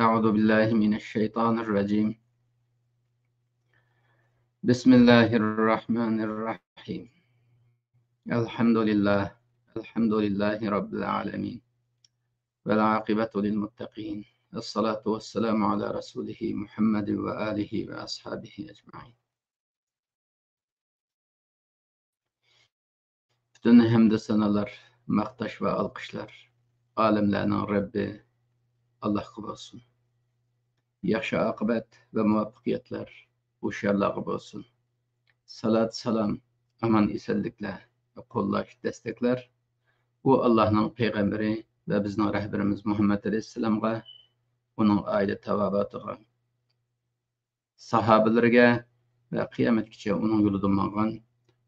أعوذ بالله من الشيطان الرجيم. بسم الله الرحمن الرحيم. الحمد لله رب العالمين، والعاقبة للمتقين. الصلاة والسلام على رسوله محمد وآله وأصحابه أجمعين. Bütün hamd sanalar, maqtash ve alqışlar alemlerinin Rabbi Allah'a olsun. Yaxşı aqibat ve muvaffaqiyatlar o'shalarga olsun. Salat, salam, aman esenlikler ve qo'llash, destekler bu Allah'ın peygamberi ve bizning rahberimiz Muhammed Aleyhisselam'a, onun aile tavabatıga, sahabelerge ve kıyametkiçe onun yolunda olgan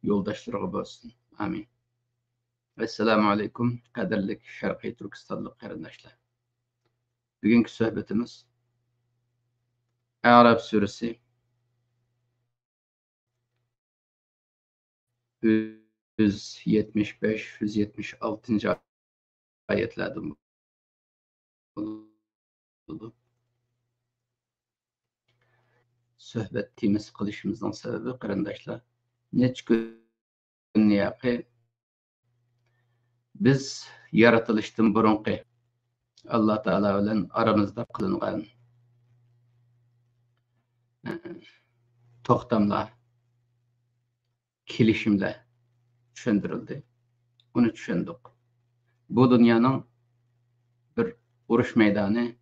yoldaşlarga olsun. Amin. Esselamu aleyküm, kaderlik Şarkı Türkistanlık qarindoshlar. Bugünkü sohbetimiz A'raf suresi 175-176. ayetlerden oldu. Söhbetimiz kılışımızdan sebebi qarindoshlar, neçe gün yaqı biz yaratılıştan burunqi Allah Teala bilen aramızda kılıngan toxtamlar, kilişimler düşündürüldü. Onu düşündük. Bu dünyanın bir uruş meydanı,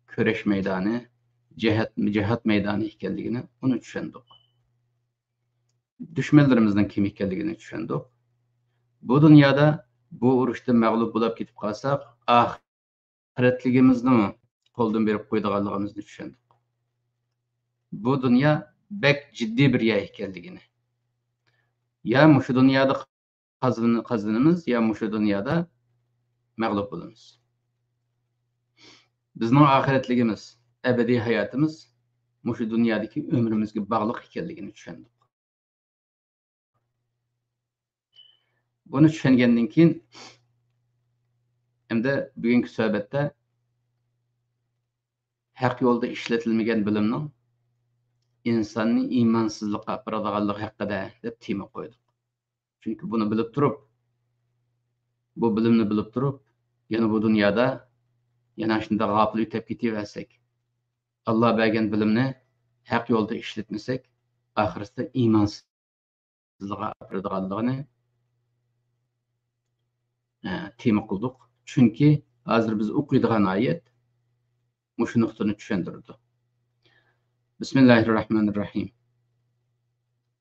köreş meydanı, cihat meydanı ekanligini onu düşündük. Düşmanlarımızdan kim ekanligini düşündük. Bu dünyada bu urushda mag'lub bo'lib ketib qolsak, ahiretligimizni qo'ldan berib qo'ydiganligimizni tushundik. Bu dünya bek ciddi bir yer ekanligini. Ya mushu dunyoda qazanamiz, ya mushu dunyoda mag'lub bo'lamiz. Bizning ahiretligimiz, ebediy hayotimiz mushu dunyodagi umrimizga bog'liq ekanligini tushundik. Bunu tushungandan keyin endi bugungi suhbatda haq yo'lda ishlatilmagan bilimning insonni iymonsizlikqa aparadig'anligi haqida deb tema qo'ydik. Chunki buni bilib turib, bu bilimni bilib turib, yana bu dunyoda yana shunda g'afil o'tib ketaversak, Alloh bergan bilimni haq yo'lda ishlatmasak, oxiratda iymonsizlikqa aparadig'anligini tema qildik. Chunki hozir biz o'qiydigan oyat mushu nuqtani tushuntirdi. Bismillahirrahmanirrahim.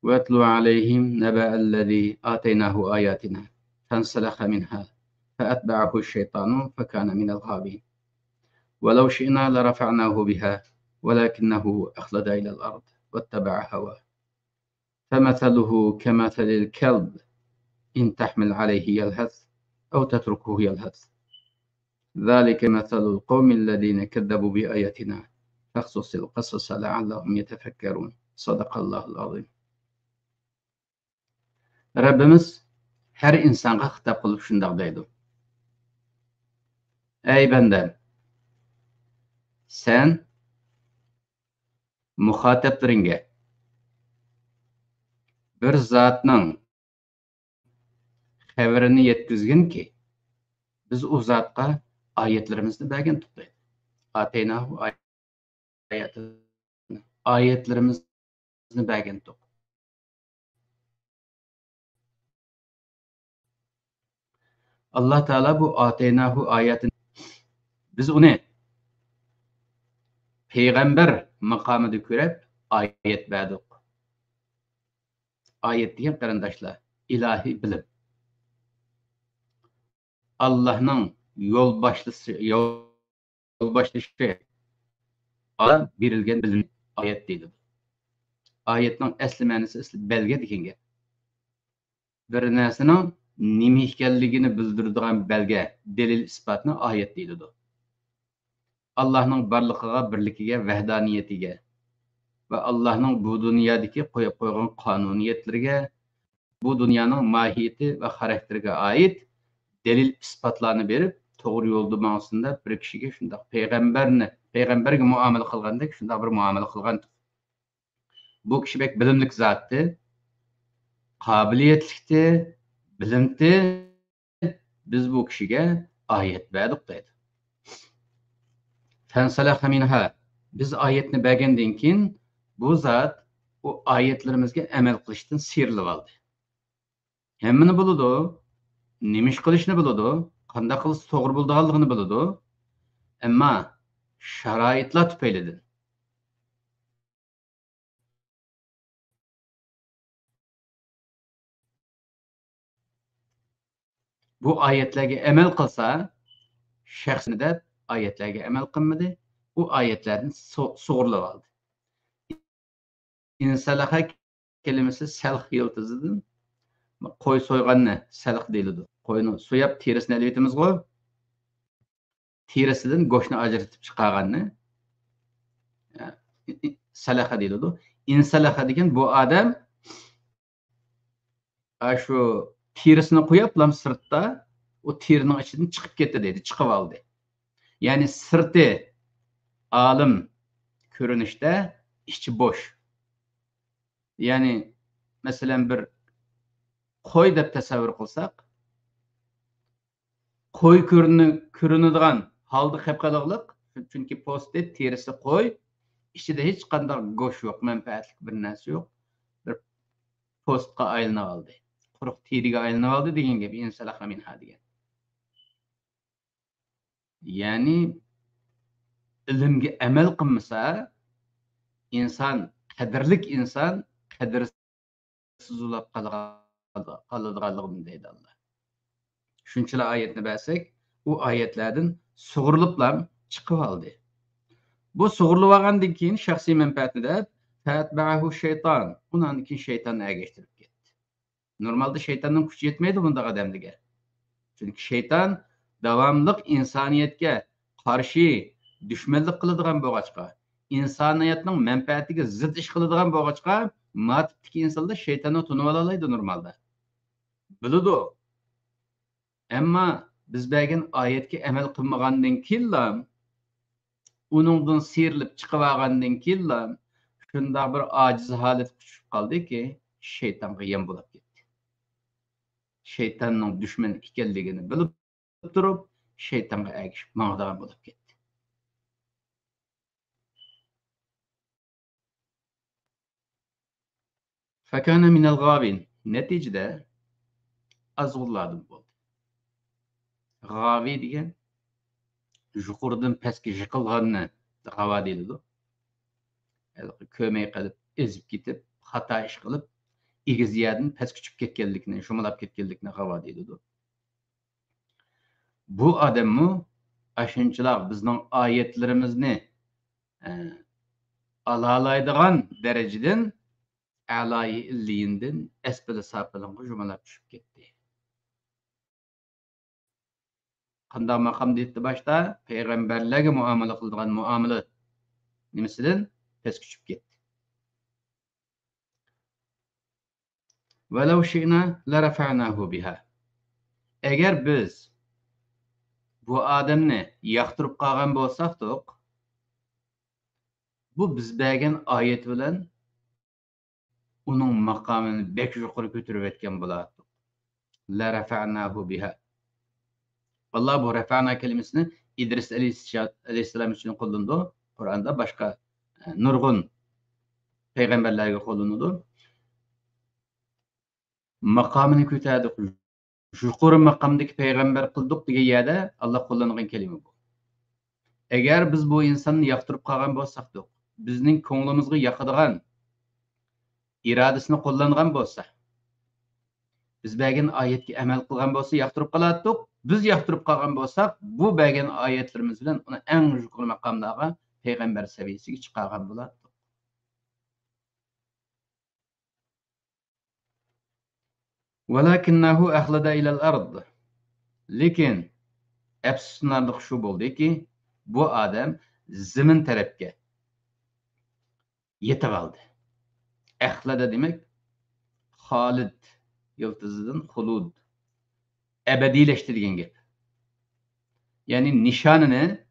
وَاتْلُ عَلَيْهِمْ نَبَأَ الَّذِي آتَيْنَاهُ آيَاتِنَا فَانْسَلَخَ مِنْهَا فَأَتْبَعَهُ الشَّيْطَانُ فَكَانَ مِنَ الْغَاوِينَ وَلَوْ شِئْنَا لَرَفَعْنَاهُ بِهَا وَلَكِنَّهُ أَخْلَدَ إِلَى الْأَرْضِ وَاتَّبَعَ هَوَاهُ فَمَثَلُهُ كَمَثَلِ الْكَلْبِ إِنْ تَحْمِلْ عَلَيْهِ يَلْهَثْ أَوْ تَتْرُكْهُ يَلْهَث ذَلِكَ مَثَلُ الْقَوْمِ الَّذِينَ كَذَّبُوا بِآيَاتِنَا فَاقْصُصِ الْقَصَصَ لَعَلَّهُمْ يَتَفَكَّرُونَ صَدَقَ اللّٰهُ الْعَظِيمُ. Rabbimiz her insana hitap kılıp şundak deydi. Ey bendem, sen muhataplarınga bir zatның haberini yetkizgin ki biz o zatqa ayetlerimizni bergen tutaydı. Ateynahu ayetlerimizni bergen tutaydı. Allah Teala bu ateynahu ayetini biz onu peygamber makamıda görüp ayet verdik. Ayet diyen qarindoshlar, ilahi bilim. Allah'ın yol başlısı ala berilgen bilim ayet deydi. Ayetning asli ma'nosi belge deganga. Bir narsaning nima ekanligini bildiradigan belge, delil isbotni ayet deydi. Allah'ın barligiga, birligiga, vahdaniyatiga ve Allah'ın bu dünyadaki qo'yib qo'ygan qonuniyatlariga, bu dünyanın mahiyeti ve karakteriga ait delil isbotlarni berib, to'g'ri yo'lda mansında bir kishiga shunday payg'ambarni Peygamberge muamele kılgandek şunda bir muamele kılgan. Bu kişi bek bilimlik zattı, kabiliyetlikti, bilimti. Biz bu kişiye ayet verdik dedi. Fensalaha minha. Biz ayetini bergenden keyin bu zat o ayetlerimizge emel kılıştın sıyırılıp aldı. Hemmini buludu, nemiş kılışını buludu, kanda kılısı toğru bulduğalığını buludu. Ama şaraitla tüpeyledi. Bu ayetlerge emel kılsa, şahsını da ayetlerge emel kılmadı. Bu ayetlerin soğurlup aldı. İnsalaha kelimesi selh yıldızıdır. Koy soyganını selh deyildi. Koyunu soyap terisini elbetimiz koy. Terisinden goşunu ajratıp çıkarganını salaha deyildi. İnsalaha degen bu adam şu terisini koyup lam sırtta o terinin içinden çıkıp gitti dedi. Çıkıp aldı. Yani sırtı alım görünüşte içi boş. Yani mesela bir koy dep tasavvur kılsak, koy körünüdügan halda hepkalıqlık, çünkü postet terisi koy, içinde hiç qandaq goş yok, menfaatlik bir narsa yok. Bir postqa aylanıp aldı. Quruq teriga aylanıp aldı degen gep insalaha minha degen. Yani ilimge emel qılmasa, insan, qadirlik insan qadirsiz ulap qalıdığanlığını deydi Allah. Şunçala ayetini bersek, bu ayetlerden suğurluplam çıkıp aldı. Bu suğurlup algandan keyin şahsi menfaatini de fatba'ahu şeytan. Ondan keyin şeytan ergeştirip gitti. Normalde şeytanın gücü yetmeydi bunda adamlige. Çünkü şeytan davamlıq insaniyetke karşı düşmanlık kılıdığan boğaçqa, insaniyetning menfaatiga zid iş kılıdığan boğaçqa, matiptiki insanda şeytanı tunup alalaydı normalde. Biludu. Emma biz bergen ayetke emel kılmagandan keyin onundan sirilip çıkıp algandan keyin şunda bir aciz halet düşüp kaldı ki şeytanga yem bulup gitti. Şeytanın düşman ekenligini bilip durup şeytanga ergişip mağdagan bulup gitti. Fakana minel gavin. Neticede azgılladım oldu. Gavi degen yuqurdan pastga yiqilganni gava deyiladi. Kömey qilib, ezib ketib, xato ish qilib, egiz yerdan pastga tushib ketganlikni, shumalab ketganlikni gava deyiladi. Bu odammi ashunchalar bizning oyatlarimizni alalaydigan darajadan a'loyi illiyindan asfali safilanga shumalab tushib ketdi. Qanday maqam deydi boshda payg'ambarlarga muomala qiladigan muomala nimasidan pastga tushib ketdi. وَلَوْ شِئْنَا لَرَفَعْنَاهُ بِهَا. Eğer biz bu adamni yoqtirib qolgan bo'lsak, bu biz bergan oyat bilan uning maqomini bek yuqori ko'tarib etgan bo'lardi. La rafa'nahu biha. Allah bu rafa'na kelimesini İdris aleyhisselam için kullandı. Kur'an'da başka nurgun peygamberlerge kullanıldı. Makamını ko'tardik. Yuqori maqamdagi peygamber qildik degan yerda Allah kullangan kelime bu. Eğer biz bu insanni yoqtirib qolgan bo'lsak, bizning ko'nglimizga yoqadigan irodasini qo'llangan bo'lsa, biz bergan oyatga amal qilgan bo'lsa yoqtirib qoladiq. Biz yoqtirib qolgan bo'lsak, bu bergan oyatlarimiz bilan uni eng yuqori maqomdagi payg'ambar saviyasiga chiqargan bo'ladi. Walakinnahu akhlada ila al-ard. Lekin afsuslanarli shu bo'ldiki, bu odam zimin tarafga yetib oldi. Akhlada demek Halid yıldızıdan hulud. Ebedileştirgen gep. Yani nişanını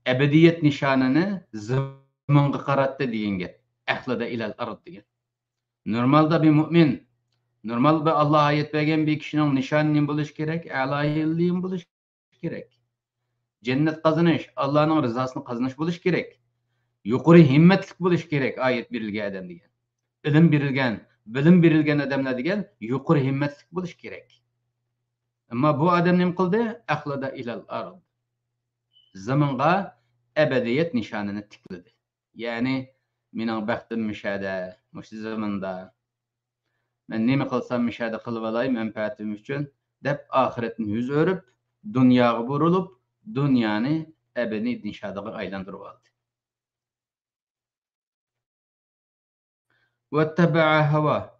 ebediyet nişanını zamanga qaratdi degan gap. Ahlida ilal ard degan. Normalda bir mümin, normal bir Allah ayet bergen bir kişinin nişanı buluş gerek, alayilliğin buluş gerek. Cennet kazanış, Allah'ın rızasını kazanış buluş gerek. Yukarı himmetlik buluş gerek ayet berilgen adam degan. İlim berilgen, bilim berilgen adamlar degan yukarı himmetlik buluş gerek. Ama bu adam ne kıldı? Ahlida ilal ard. Zamanға ebediyet nişanını tikledi. Yani mening baxtim müşahede, muştu zamanda. Men neme kılsam müşahede kılıp alay menfaatim üçün dep ahiretini yüz örüp, dünyaga burulup, dünyani ebedi nişadaga aylandırıp aldı. Vetteba'a hava.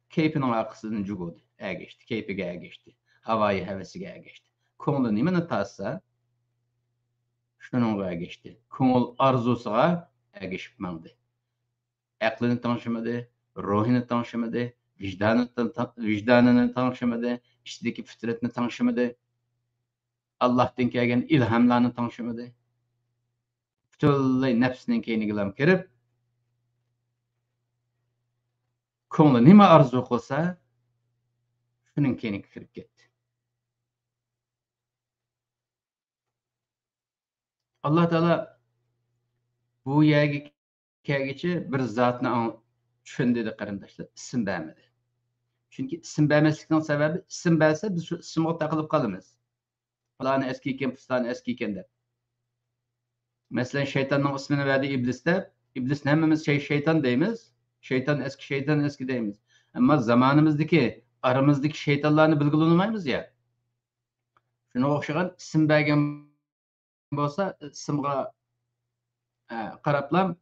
Keyfinin akısını jugudu. Geçti. Keyfi geçti. Havayı hevesiga geçti. Koңlu nimeni tassa, şununla geçti. Koңul arzusuga geçip mangdı. Aklını tanışamadı, ruhunu tanışamadı, vicdanını tanışamadı, içindeki fitretini tanışamadı, Allah'tan kelgen ilhamlarını tanışamadı. Bütünlüğü nefsinin keynigilam kirip, koňly nima arzu kılsa, şunun keyniga kirip ketdi. Allah Teala bu ýerge kelgeçi bir zatny düşündi de qarindaşlar, isim bermedi. Çünkü isim bermeslikning sebebi, isim berse biz şu isimge takılıp kalymyz. Falan eski iken, falan eski iken dep. Mesela şeytanın ismini verdi iblis de, iblis hemmemiz şeytan deymiz. Şeytan eski deymiz. Ama zamanımızdaki, aramızdaki şeytanlarını bilgilanamaymiz ya. Şuna okşagan isim bergen bolsa, isimga qaraplam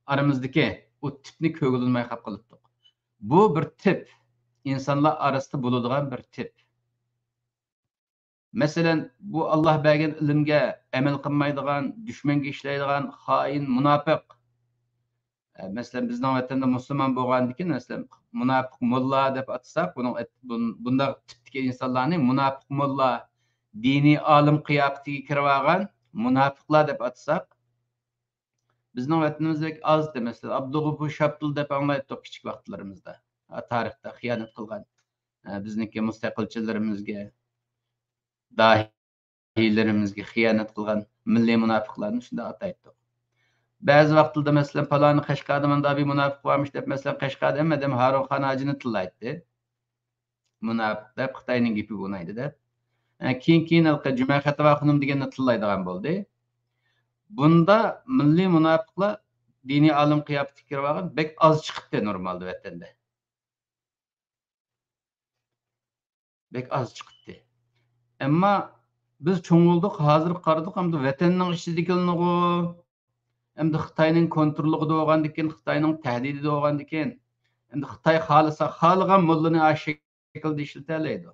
aramızdaki o tipni kögülünmey kap kalıptık. Bu bir tip. İnsanlar arasında bulunduğun bir tip. Mesela bu Allah bergen ilimge emel kılmaydıgan, düşmenge işleydigan, hain, münafık. Mesela bizden vatanda Müslüman bolgandyken mesela münafık molla dep atsak, bunda tipdeki insanlarni münafık molla, dini alim kıyafetiga kirip algan münafıklar dep atsak, bizden vatanımızdaki az da mesela Abdülgufur Şaptul dep anlaytık kiçik vaqtlarımızda. Tarihte hıyanet kılgan. Bizniki müstakilçilerimizge, dahilerimizge hıyanet kılgan milli münafıklarını şunda ataydık. Bazı vaqtlarda mesela palany Kaşgadymanda bir münafık varmış dep mesela Kaşgad emmedem Harun Khan Hacıny tillaytdy. Münafık dep Xitaynyň gepi bunaýdy dep. Keyin alqa Cuma Xatawakynym digenni tillaydygan boldy. Bunda milli münafıklar dini alim kıyafeti kirip algan bek az çıkıpdy normalde wetende. Bek az çıkıpdy. Emma biz çoňulduk, hazır qardyk hamda wetenniň içindekiligini Hem Xitayning kontrolligida bolgandyken, Xitayning tahdidida bolgandyken, endi Xitay halasa halagan mollany aş şekilde işleteleydi.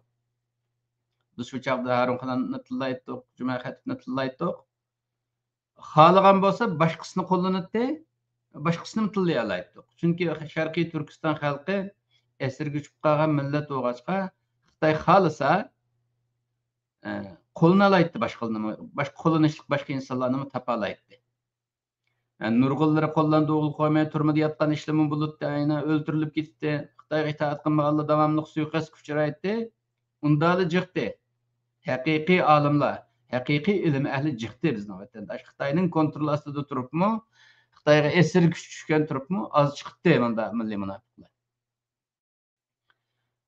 Biz şu çagda Harun Khan'ny tillaydyk, Cuma Xatipni tillaydyk. Halagan bolsa başgasyny kollanatdy, başgasyny tillaýa alaydyk. Çünki Şarky Türkistan halky esirge düşüp kalgan millet bolgaçka, Xitay halasa koluna alaydy başgalarını, başga kollanışlyk başga insanlarny tapa alaydy. Nurgulları kollandı oğul koymaya turmada yatkan işlemin buluttu ayna öldürülüp gitti. Xitayga itaat kılmagalla davamlıq suikast küçüraytdı. Undalı jıqtı. Haqiqi alimlar, haqiqi ilim ehli jıqtı bizning vatandaş. Xitayning kontrol astida turupmu, Xitayga esir güç düşken turupmu az çıqtı manda milli münafıklar.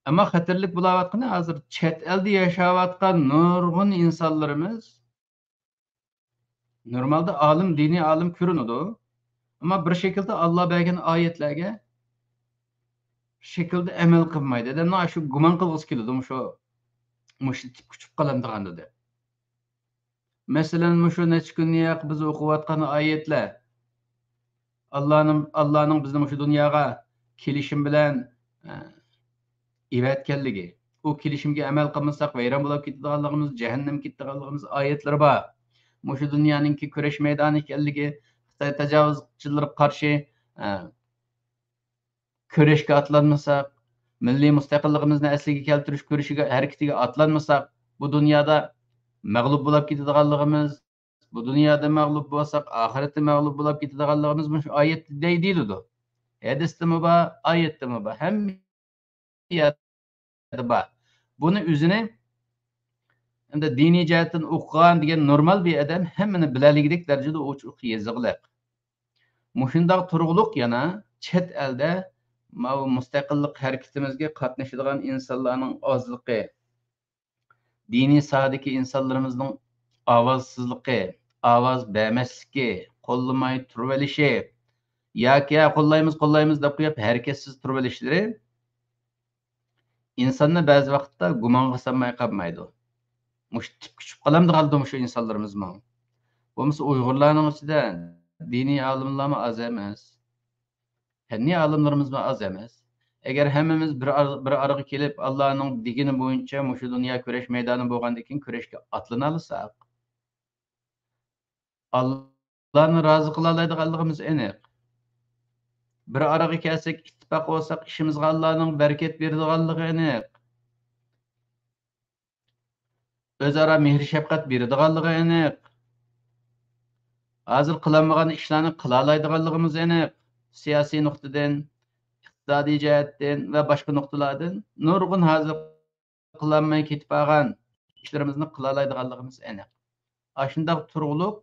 Ama xatirlik bulayotgany hazır chet elde yaşayatgan nurgun insanlarımız normalde alim, dini alim körünüdü. Ama bir şekilde Allah bergen ayetlerge şekilde emel kılmaydı. Dedim, şu guman kılgız keldi, şu tip küçük kalandıgandı de. Mesela şu neç gün yak biz okuvatkan ayetler Allah'ın bizden şu dünyaga kelişim bilen ivetkelligi. O kelişimge emel kılmasak veyran bulup ketdiganlygymyz, cehennem ketdiganlygymyz ayetleri bar. Şu dünyanınki köreş meydanı ekenligi, Xitay tajawuzçylary karşı köreşge atlanmasak, milli müstakillygymyzni eslige keltiriş köreşige hareketiga atlanmasak, bu dünyada maglup bolup ketdiganlygymyz, bu dunyoda mag'lub bo'lsak, oxiratda mag'lub bo'lib ketadiganligimiz shu oyatda deyiladi. Hadisdami bor, oyatdami bor, hamma yerda bor. Buni o'zini endi diniy jihatdan o'qigan degan normal bir odam hammani bilaligidek darajada ochiq yezig'liq. Mushundoq turg'uliq yana chet elda mustaqillik harakatimizga qatnashadigan insonlarning ozligi, diniy sohadagi insonlarimizning ovozsizligi, ovoz bermasligi, qo'llamay turib olishi yoki qo'llaymiz deb qo'yib harakatsiz turib olishlari insonni ba'zi vaqtda gumonga solmay qolmaydi. Mush tip kuchib qolamdi qoldi shu insonlarimiz mı? Bo'lmasa Uyg'urlarning ichida diniy olimlarmi oz emas. Fanniy olimlarimiz mı az emas. Agar hammamiz bir araga kelib Allohning digini bo'yicha shu dunyo kurash maydoni bo'lgandan keyin kurashga otlana olsak, Allohni rozi qila oladiganligimiz aniq. Bir araga kelsak, ittifoq bo'lsak, ishimizga Allohning barakat beradiganligi aniq. O'zaro mehr shafqat beradiganligi aniq. Hozir qilinmagan ishlarni qila oladiganligimiz aniq. Siyosiy nuqtadan, iqtisodiy jihatdan va boshqa nuqtalardan nurg'un hozir qilinmay ketib qolgan ishlarimizni qila oladiganligimiz aniq. Shundoq turg'uliq,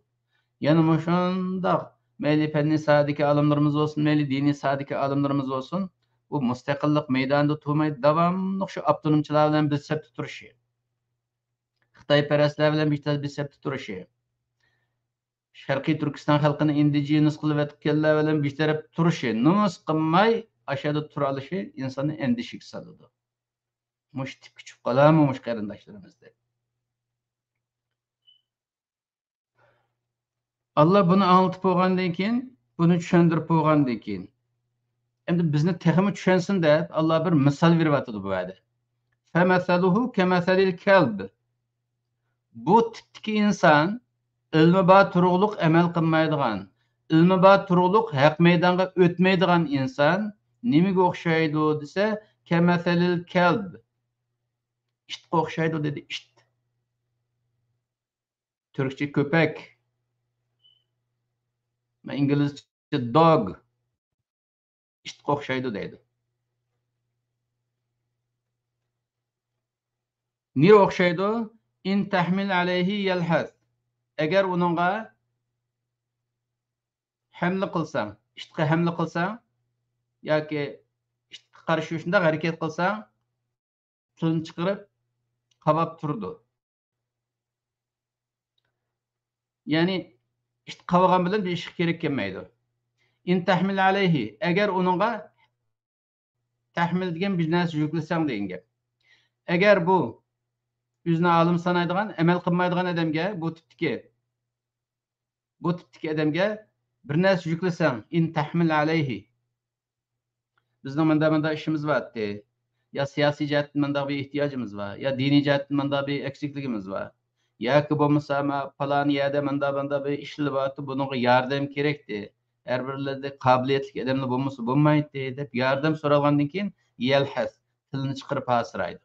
yana shundoq mayli fanniy sohadagi olimlarimiz bo'lsin, mayli diniy sohadagi olimlarimiz bo'lsin, bu mustaqillik maydonida turmay davomli shu avtonomchilar bilan biz sabti turishi, Xitoyparastlar bilan biz sabti turishi, Sharqiy Turkiston xalqini indigenous qilib etganlar bilan bir taraf turishi, nomus qilmay aşağıda tura olishi insonni endishiga soladi. Mush tip kuchib qolarmi mush qarindoshlarimizda? Allah bunu anlatıp bo'lgandan keyin, buni tushundirib bo'lgandan keyin, endi bizni texmi tushunsin deb Allah bir misol beryapti bu yerda. Famasaluhu kamasalil kalb. Bu tipdagi inson ilmi bor turug'liq amal qilmaydigan, ilmi bor turug'liq haq maydonga o'tmaydigan inson nimaga o'xshaydi desa, kamasalil kalb. Itga o'xshaydi dedi, it. Türkçe köpek. İngilizce dog. Itga o'xshaydi deydi. Niye o'xshaydi? In tahmil alayhi yalhas. Agar uningga hamla qilsang, itga hamla qilsang yoki itga qarshi shunday harakat qilsang, tilni chiqarib qabab turdi. Ya'ni it qavagan bilan bir ish kerak kelmaydi. In tahmil alayhi, agar uningga tahmil degan bir narsa yuklasang degan gap. Agar bu o'zini olim sanaydigan, amal qilmaydigan odamga, bu tipdagi odamga bir narsa yuklasang, in tahmil alayhi. Bizning manda ishimiz bor edi. Ya siyosiy jihatdan manda bir ehtiyojimiz bor, ya diniy jihatdan manda bir eksikligimiz bor. Yoki bo'lmasa falan yerda manda bir ishlar bor, bunga yordam kerakdi. Har birlarda qobiliyatli odamlar bo'lmasa bo'lmaydi deb yordam so'ragandan keyin yalhas, tilni chiqarib hasiraydi.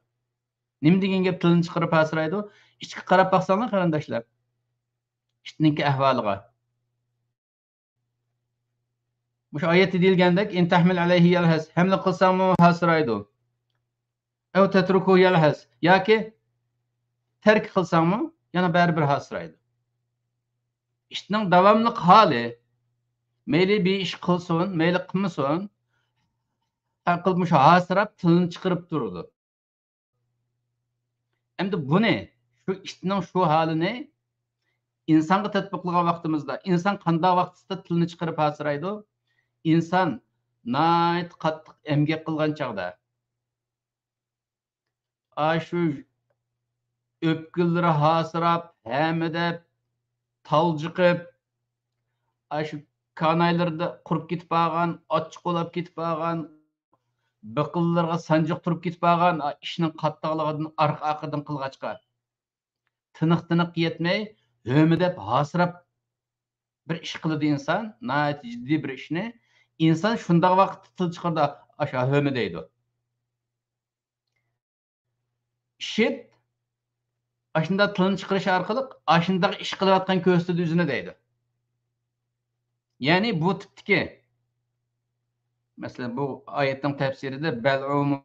Nima degan gap tilni chiqarib hasiraydi? Ichki qarab baqsanglar qarindoshlar. Itninki ahvoliga. Mush oyatda deyilgandek in tahmil alayhi yalhas, hamla qilsangmi hasiraydi. Aw tatruku yalhas, yoki tark qilsangmi yana baribir hasiraydi. Itning davomli holi mayli bir ish qilsin, mayli qilmasin, qilmish hasirab tilni chiqarib turdi. Endi buni shu itning shu holini insonga tatbiqlagan vaqtimizda inson qanday vaqtda tilni chiqarib hasiraydi? İnsan nayt qattiq emgak qilgan chaqda shu o'pkillari hasirab, hamida taljiqib, shu kanaylarda qurib ketib qolgan, ochiq bo'lib ketib qolgan, biqillarga sanjiq turib ketib qolgan ishning qattiqligidan arqadan qilg'achqa tiniq yetmay, hömidab hasirab bir ish qiladi inson, nayt jiddiy bir ishni. İnsan şundaq vaqt til chiqarda aşağı höme deydi. Shit aşında tilini çıkarış arkalık aşında iş kılayotgan ko'rsatdi yüzüne deydi. Yani bu tipdeki mesela bu ayetin tefsirinde bel'um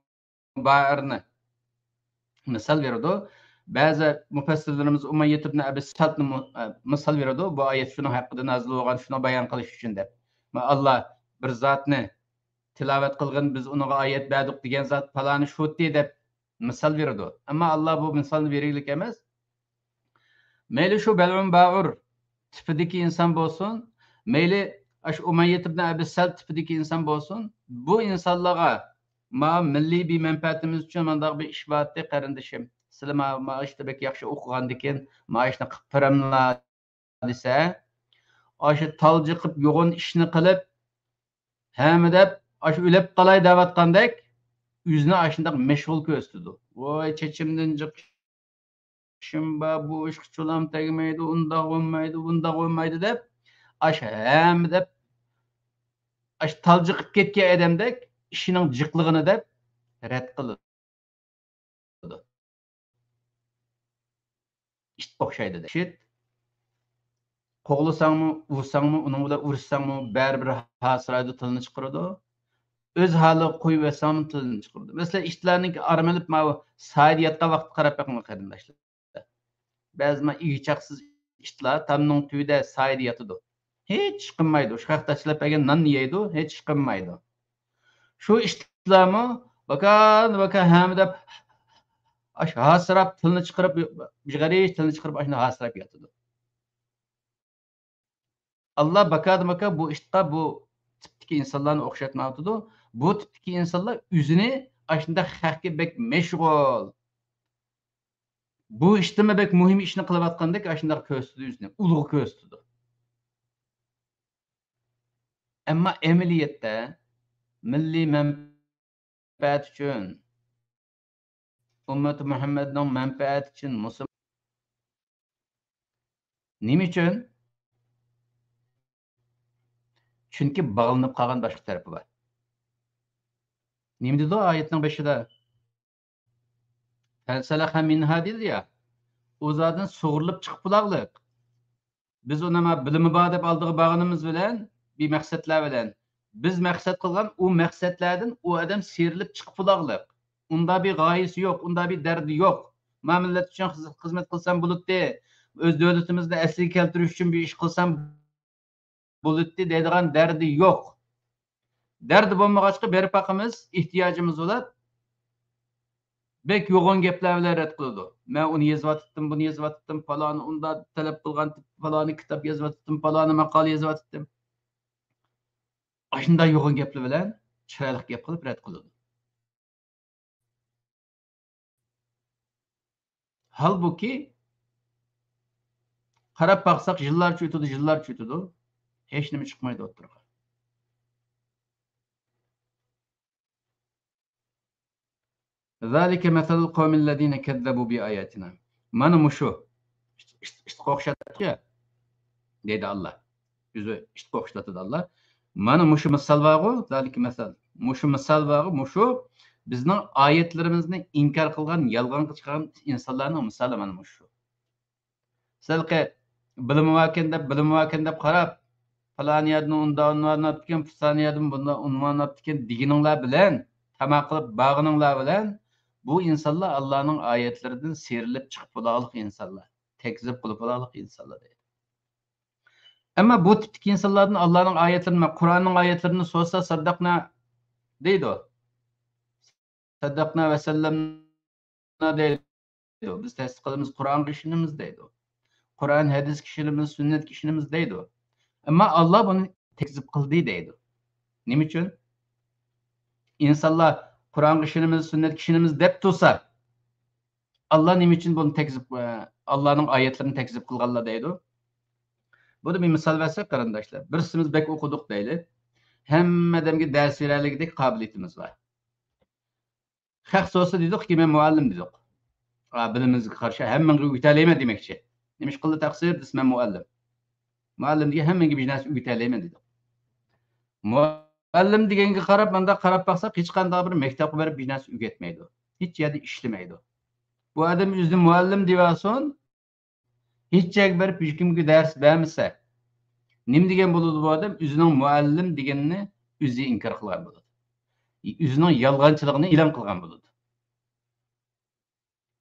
ba'irni misal veriyordu. Bazı müfessirlerimiz Umayyet ibn Abi Salt'ni misal veriyordu. Bu ayet şunun hakkında nazil olgan, şunu bayan kılış üçün dep. Allah bir zatni tilavet kılgın, biz ona ayet berdik degan zat falani şutti dep misal veriyordu. Ama Allah bu misalni veriylik emas. Meyli şu bel'um ba'ur tipideki insan bolsun, meyli Umayyet ibn Abi Salt tipideki insan bolsun, bu insanlara ma milli bir menfaatimiz üçün mandaq bir iş batdi qarindishim. Sizlar ma işte bek yaxshi o'qigandikin, ma ishni qilib turamlar desa, aşı taljiqib yo'g'on ishni qilib, hamma deb aşı o'lib qolay devatqandek, yüzüne aşındaq meşgul ko'rsatdi. Voy chechimdan Şimba bu iş çulam tegmeydi, unda olmaydı, bunda olmaydı dep, hem dep, talcıqıp ketken adamdek, işinin cıqlığını dep, red kıldı. İşte okşaydı dep. Şit, qoğlasanmı, ursanmı, onun bilan ursanmı, bari bir hasıraydı tilini çıqırdı. Öz hali qo'yib versanmı tilini çıqırdı. Mesela işlerning armalip ma saidiyatga vaqt qarab bakın qarindoshlar. Ba'zi igichaqsiz ishlar tamning tuyida sayda yotadi. Hech qilmaydi. Shu haqda ishlab bergan non yeydi, hech qilmaydi. Shu ishlarmi bakan ham deb hasirab tilni chiqarib, jig'arish tilni chiqarib ashuni hasirab yotadi. Allah baka bu ishqa bu tipdagi insonlarni o'xshatmaydi. Bu tipdagi insonlar o'zini ashunda haqqa bek mashg'ul. Bu ishdimi bek muhim ishni qilayotgandek ashunda ko'rsatdi o'zini, ulug' ko'rsatdi. Ammo amaliyotda milliy menfaat uchun, ummati Muhammadning menfaati uchun nima uchun? Chunki bog'lanib qolgan boshqa tarafi bor. Nima dedi oyatning boshida? Falsalaha minha dedi ya. O zaten sug'urilib chiqib bulaqliq. Biz ona bilimi bor deb oldiga borganimiz bilan, bir maqsadlar bilan biz maqsad qilgan u maqsadlardan u odam serilib chiqib bulaqliq. Unda bir g'oyasi yo'q, unda bir dardi yo'q. Men millat uchun xizmat qilsam bo'libdi. O'z davlatimizni asliga keltirish uchun bir ish qilsam bo'libdi deydigan dardi yo'q. Dardi bo'lmag'achqa berib boqamiz, ehtiyojimiz bo'ladi. Bek yo'g'on gaplar bilan rad qiladi. Men uni yozyaptim, buni yozyaptim, faloni unda talab qilgan, faloni kitob yozyaptim, faloni maqola yozyaptim. Ashunday yo'g'on gaplar bilan chiroyli gap qilib rad qiladi. Halbuki qarab baqsaq yillarcha o'tadi. Hech nima chiqmaydi o'tirga. Zalika masalul qawmillazina kazzabu bi ayatina. Mana mushu. İşte o'xshatdi dedi Allah. Yüzü işte o'xshatdi Allah. Mana mushu misal bor, zalika masal. Mushu misal bor, mushu bizning oyatlarimizni inkor qilgan, yolg'on chiqargan insonlarning misoli mana mushu. Salqi bilimi deb qarab, falaniyatni undan etgan, falaniyatni bundan unvan etgan deganinglar bilan, tamaq qilib bag'ininglar bilan bu insonlar Allohning oyatlaridan serilib chiqib bo'ladiq insonlar. Tekzib qilib bo'ladiq insonlar deydi. Ammo bu tipdagi insonlardan Allohning oyatlarini, Qur'onning oyatlarini so'zsa saddaqna deydi. Saddaqna va sallamna deydi. Biz tasdiqlaymiz Qur'on kishimiz deydi. Qur'on hadis kishimiz, sünnet kishimiz deydi. Ammo Allah bunu tekzib qildi deydi. Nima uchun? İnsanlar Kur'an kişimiz, sünnet kişimiz dep tursa, Allah nima uchun bunu tekzib, Allah'ın ayetlerini tekzib qilganlar deydi. Bu da bir misal versak qarindoshlar. Birisimiz bek o'qidik deydi. Hamma odamga dars berarlikdek qobiliyatimiz bor. Haq so'zsa dedik ki men muallim dedik. Bilimimizga qarshi hammaga o'rgatalayman demoqchi. Nima ish qildi taqsir desa men muallim. Muallimga hammaga bir narsa o'rgatalayman dedik. Muallim deganga qarab, manda qarab baqsaq hech qanday bir maktabga berib bir narsa o'rgatmaydi. Hech yerda ishlamaydi. Bu adam özünü muallim diyorsun. Hiç çek berip hiç kimge ders vermese. Nim degen boludu bu adam? Özünün muallim degenini özü inkar kılgan boludu. Özünün yalğançılığını ilan kılgan boludu.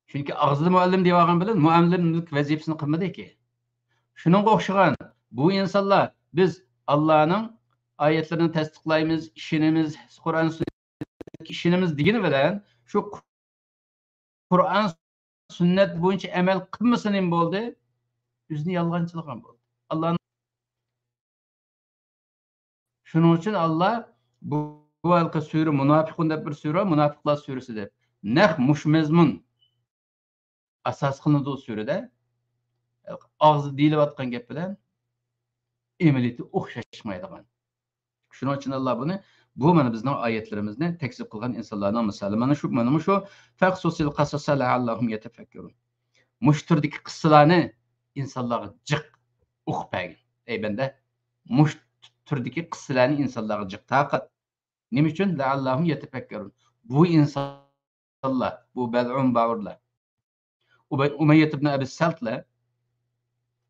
Çünkü ağzıda muallim diýýan bilen muallimlik wezipesini kılmadı ki. Şunun okşagan bu insanlar biz Allah'ın ayetlerini tasdiklaymiz, işinimiz, Kur'an sünnetdeki işinimiz digini bilen şu Kur'an sünnet boyunca emel kılmasın im boldu. Özünü yalğançılıgan boldu. Allah'ın şunun için Allah bu halka sürü münafıkun dep bir sürü, münafıklar sürüsü dep. Näh muş mezmun asas kılındı o sürüde. Ağzı dilip atkan gep bilen emeliyeti okşaşmaydigan. Şunun için Allah bunu bu mana bizning ayetlerimizni tekzip kılgan insanlarning misali. Mana şu faqsusil qasasa la'allahum yetefekkerun. Muş türdeki kıssalarni insanlarga jiq uqpagin. Ey bende muş türdeki kıssalarni insanlarga jiq taqat. Nima uchun la'allahum yetefekkerun. Bu insanlar, bu bel'un ba'urlar. Umayyet ibn Abi Salt'la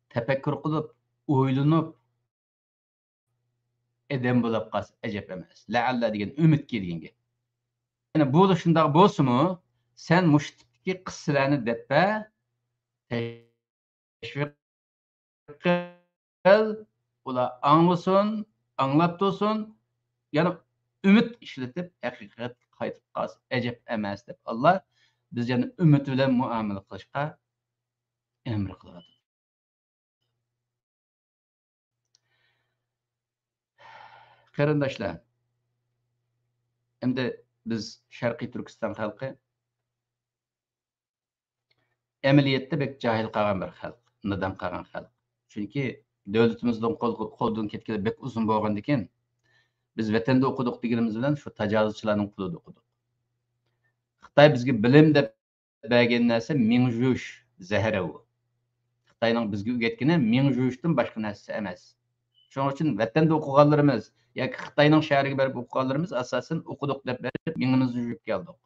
tefekkür kılıp, oylanıp edem bulup qas ejep emas. La'alla degan ümit kelgenge. Yani bu da şundaq bolsunmu? Sen muştiki qıssalarni deppa teşvik qil, ular anlasın, anlap dursun. Yani ümit işletip hakikat qaytıp qas ejep emas dep Allah biz yani ümit bilen muamele qilishga emr qiladi. Qarindoshlar, endi biz Sharqiy Turkiston xalqi amaliyotda bek jahil qolgan bir xalq, nodon qolgan xalq. Chunki davlatimizdan qo'ldan ketgani bek uzun bo'lgandan keyin biz vatanda o'qidik deganimiz bilan shu tajovuzchilarning qo'lida o'qidik. Xitoy bizga bilim deb bergan narsa ming jush zahar u. Xitoyning bizga o'rgatgani ming jushdan boshqa narsa emas. Shuning uchun vatanda o'qiganlarimiz yoki Xitoyning shahriga borib o'qiganlarimiz asosan o'qidik deb berib mingimizni yurib keldik.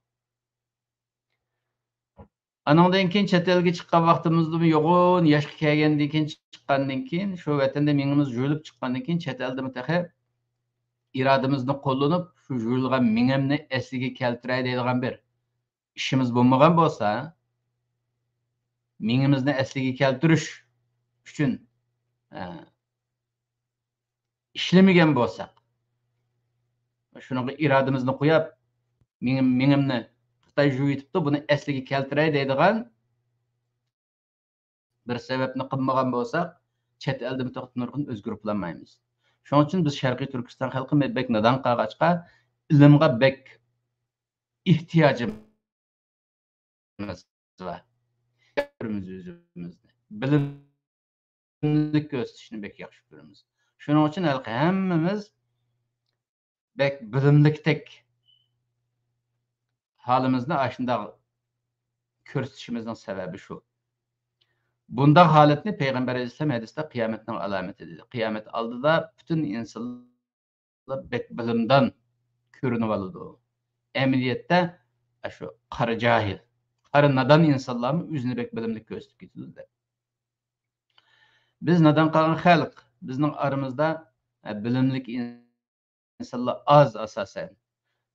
Anandan keyin chet elga chiqqan vaqtimizda yo'g'on yoshga kelgandan keyin chiqqandan keyin shu vatanda mingimiz yo'lib chiqqandan keyin chet elda mutaxi irodamizni qo'llanib shu yo'lgan mingamni asliga keltiray deydigan bir ishimiz bo'lmagan bo'lsa mingimizni asliga keltirish uchun ishlamagan bo'lsak shunaqa irodamizni qo'yib mingimni Xitoy yutibdi buni asliga keltiray deydigan bir sababni qilmagan bo'lsak chet elda nurg'un o'zgarib olmaymiz. Shuning uchun biz Sharqiy Turkiston xalqi bek nodon qolg'achqa ilmga bek ehtiyojimiz var. O'zimizni bilimli ko'rsatishni bek yaxshi ko'ramiz. Shuning uchun hammamiz bek bilimlikdek halimizni shunday ko'rsatishimizning sababi shu. Bunda haletni Peygamber Aleyhisselam hadiste kıyametin alameti dedi. Kıyamet aldıda bütün insanlar bek bilimden körünüp alıdı. Emniyette şu karı cahil, karı nadan insanların yüzünü bek bilimlik gösterip getirdi. Biz nadan kalan halk, bizning aramızda bilimlik insanlar az asasen.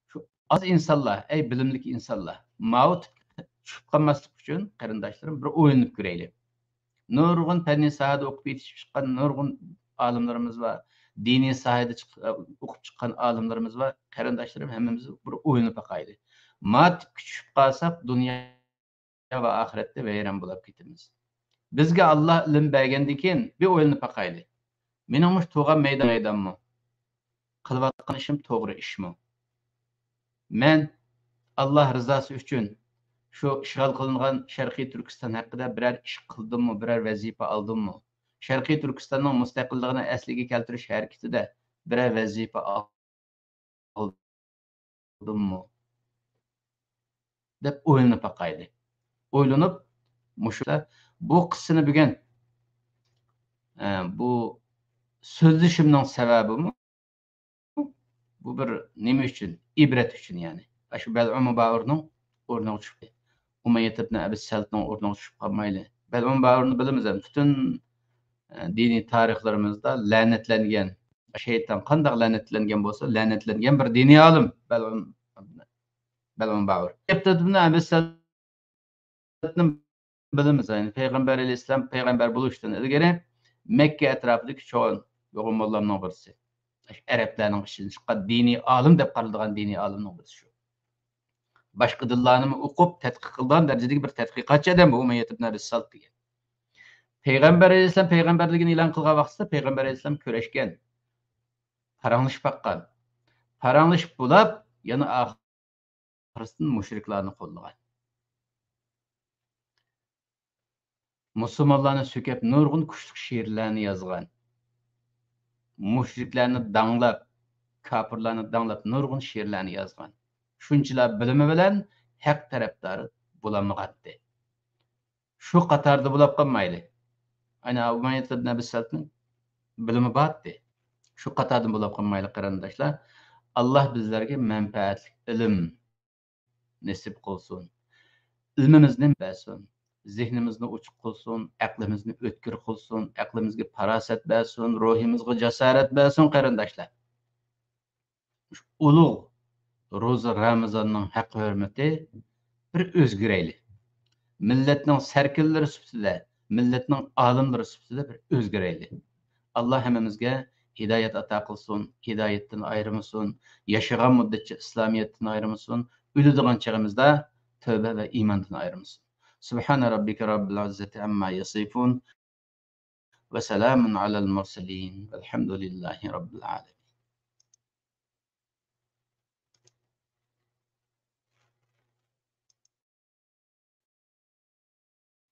Şu az insanlar, ey bilimlik insanlar, maut tushib qolmaslik uchun qarindoshlarım bir o'yinib ko'raylik. Nurg'un fanniy sohada o'qib yetishib chiqqan nurg'un olimlarimiz va diniy sohada o'qib chiqqan olimlarimiz va qarindoshlarim hammamiz bir o'yinib boqaylik. Mat tushib qolsak dunyo va oxiratda vayron bo'lib ketamiz. Bizga Alloh ilm bergandan keyin bir o'yinib boqaylik. Mening mush tug'an maydonmi? Qilayotgan ishim to'g'ri ishmi? Men Alloh rizosi uchun şu işgal kılınan Şarkı Türkistan hakkında birer iş kıldım mı, birer vazife aldım mı? Şarkı Türkistan'ın müstakillığına esliği keltiriş hareketi de birer vazife aldım mı? Dep oylanıp bakaydı. Oylanıp muşda bu kısını bugün bu sözleşimden sebebi mi? Bu bir neme için? İbret için yani. Şu bel'u mübavırının orna uçup. Umayyad ibn Abi Salt'ın ordudan düşüp kalmaylı. Ben onun bağırını bilmezim. Bütün dini tarixlerimizde lanetlengen, şeytan kandak lanetlengen bolsa, lanetlengen bir dini alim. Belon bağır. İbn Abi Salt'ın bilimiz yani Peygamber Aleyhisselam peygamber buluştan ilgari Mekke etrafındaki çoğun yoğun mollarının birisi. Araplarning işini chiqqan dini alim deb qaraladigan dini alimning birisi shu. Boshqa dillarni o'qib tadqiq qilgan darajadagi bir tadqiqotchi odam bu Umayyad ibn Abi Salt degan. Payg'ambar alayhissalom payg'ambarligini e'lon qilgan vaqtda payg'ambar alayhissalom kurashgan, paranglashib baqqan. Paranglashib bo'lib, yana oxirisidan mushriklarni qo'llagan. Musulmonlarni sökep nurg'un kuchli she'rlarni yozgan. Mushriklarni danglab, kofirlarni danglab nurg'un she'rlarni yozgan. Shunchalar bilimi bilan haq tarafdori bo'lolmag'andi. Shu qatorda bo'lib qolmaydi. Ayna Umayyad ibn Abi Saltning bilimi batdi. Shu qatorda bo'lib qolmaydi qarindoshlar. Alloh bizlarga manfaatli ilm nasib qilsin. Ilmimizni bersin. Zihnimizni ochiq qilsin, aqlimizni o'tkir qilsin, aqlimizga farosat bersin, ruhimizga jasorat bersin qarindoshlar. Ulug' ro'za Ramazonning haq hurmati bir o'zgarayli. Milletning sarkillari sifatida, milletning olimlari sifatida bir o'zgarayli. Alloh hammamizga hidoyat ato qilsin, hidoyatdan ayirmasin, yashagan muddatcha islomiyatdan ayirmasin, o'ladigan chog'imizda tavba va iymondan ayirmasin. Subhana robbika robbil izzati amma yasifun va salamun alal mursalin. Alhamdulillahi robbil alamin.